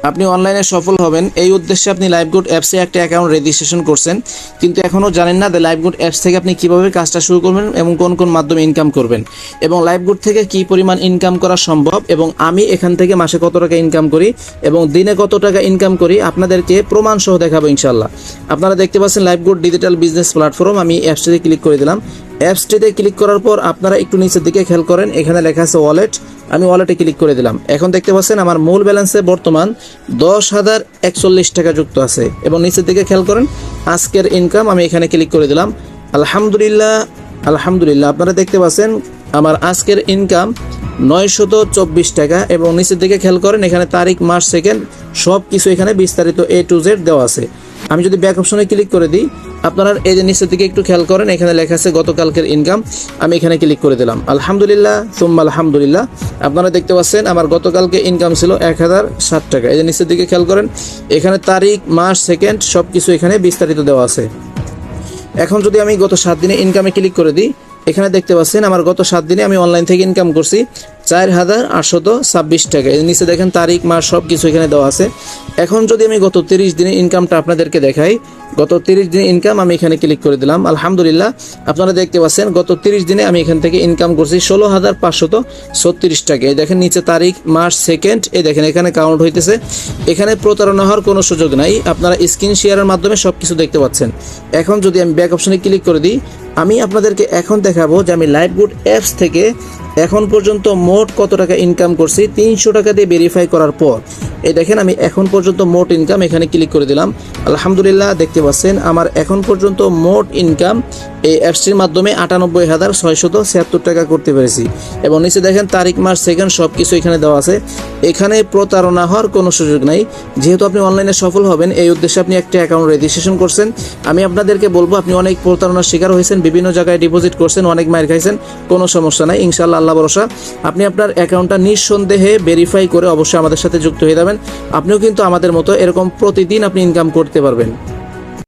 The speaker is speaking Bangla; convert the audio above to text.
আপনি অনলাইনে সফল হবেন এই উদ্দেশ্যে আপনি লাইভগুড অ্যাপসে একটা অ্যাকাউন্ট রেজিস্ট্রেশন করছেন, কিন্তু এখনও জানেন না যে লাইভগুড অ্যাপস থেকে আপনি কীভাবে কাজটা শুরু করবেন এবং কোন কোন মাধ্যমে ইনকাম করবেন এবং লাইভগুড থেকে কী পরিমাণ ইনকাম করা সম্ভব এবং আমি এখান থেকে মাসে কত টাকা ইনকাম করি এবং দিনে কত টাকা ইনকাম করি আপনাদেরকে প্রমাণ সহ দেখাবো ইনশাল্লাহ। আপনারা দেখতে পাচ্ছেন লাইভগুড ডিজিটাল বিজনেস প্ল্যাটফর্ম। আমি অ্যাপসটিতে ক্লিক করে দিলাম। অ্যাপসটিতে ক্লিক করার পর আপনারা একটু নিচের দিকে খেয়াল করেন, এখানে লেখা আছে ওয়ালেট। আমি ওয়ালেটে ক্লিক করে দিলাম। এখন দেখতে পাচ্ছেন আমার মূল ব্যালেন্সে বর্তমান 10,041 টাকা যুক্ত আছে এবং নিচের দিকে খেয়াল করেন আজকের ইনকাম। আমি এখানে ক্লিক করে দিলাম। আলহামদুলিল্লাহ আলহামদুলিল্লাহ আপনারা দেখতে পাচ্ছেন আমার আজকের ইনকাম 924 টাকা এবং নিচের দিকে খেয়াল করেন এখানে তারিখ, মাস, সেকেন্ড সব কিছু এখানে বিস্তারিত A to Z দেওয়া আছে। আমি যদি ব্যাক অপশনে ক্লিক করে দিই, আপনারা এই যে নিচের দিকে একটু খেয়াল করেন এখানে লেখা আছে গতকালকের ইনকাম। আমি এখানে ক্লিক করে দিলাম। আলহামদুলিল্লাহ সুম্মা আলহামদুলিল্লাহ আপনারা দেখতে পাচ্ছেন আমার গতকালকে ইনকাম ছিল 1060 টাকা। এই যে নিচের দিকে খেয়াল করেন এখানে তারিখ, মাস, সেকেন্ড সব কিছু এখানে বিস্তারিত দেওয়া আছে। এখন যদি আমি গত 7 দিনে ইনকামে ক্লিক করে দিই, এখানে দেখতে পাচ্ছেন আমার গত 7 দিনে আমি অনলাইন থেকে ইনকাম করছি 4,826 টাকা। এর নিচে দেখেন তারিখ, মাস সব কিছু এখানে দেওয়া আছে। এখন যদি আমি গত 30 দিনের ইনকামটা আপনাদেরকে দেখাই, গত 30 দিনের ইনকাম আমি এখানে ক্লিক করে দিলাম। আলহামদুলিল্লাহ আপনারা দেখতে পাচ্ছেন গত 30 দিনে আমি এখান থেকে ইনকাম করছি 16,536 টাকা। এই দেখেন নিচে তারিখ, মাস, সেকেন্ড এই দেখেন এখানে কাউন্ট হইতেছে। এখানে প্রতারণা হওয়ার কোনো সুযোগ নাই, আপনারা স্ক্রিন শেয়ারের মাধ্যমে সব কিছু দেখতে পাচ্ছেন। এখন যদি আমি ব্যাক অপশনে ক্লিক করে দিই, আমি আপনাদেরকে এখন দেখাবো যে আমি লাইভগুড অ্যাপস থেকে এখন পর্যন্ত মোট কত টাকা ইনকাম করছি 300 টাকা দিয়ে ভেরিফাই করার পর। এই দেখেন আমি এখন পর্যন্ত মোট ইনকাম এখানে ক্লিক করে দিলাম। আলহামদুলিল্লাহ দেখতে পাচ্ছেন আমার এখন পর্যন্ত মোট ইনকাম এই অ্যাপসটির মাধ্যমে 98,676 টাকা করতে পেরেছি এবং নিচে দেখেন তারিখ, মাস, সেকেন্ড সব কিছু এখানে দেওয়া আছে। এখানে প্রতারণা হওয়ার কোনো সুযোগ নাই। যেহেতু আপনি অনলাইনে সফল হবেন এই উদ্দেশ্যে আপনি একটা অ্যাকাউন্ট রেজিস্ট্রেশন করছেন। আমি আপনাদেরকে বলবো আপনি অনেক প্রতারণার শিকার হয়েছেন, বিভিন্ন জায়গায় ডিপোজিট করছেন, অনেক মার খাইছেন, কোনো সমস্যা নাই ইনশাল্লাহ, আল্লাহ ভরসা। আপনি আপনার অ্যাকাউন্টটা নিঃসন্দেহে ভেরিফাই করে অবশ্যই আমাদের সাথে যুক্ত হয়ে যাবেন। আপনিও কিন্তু আমাদের মতো এরকম প্রতিদিন আপনি ইনকাম করতে পারবেন।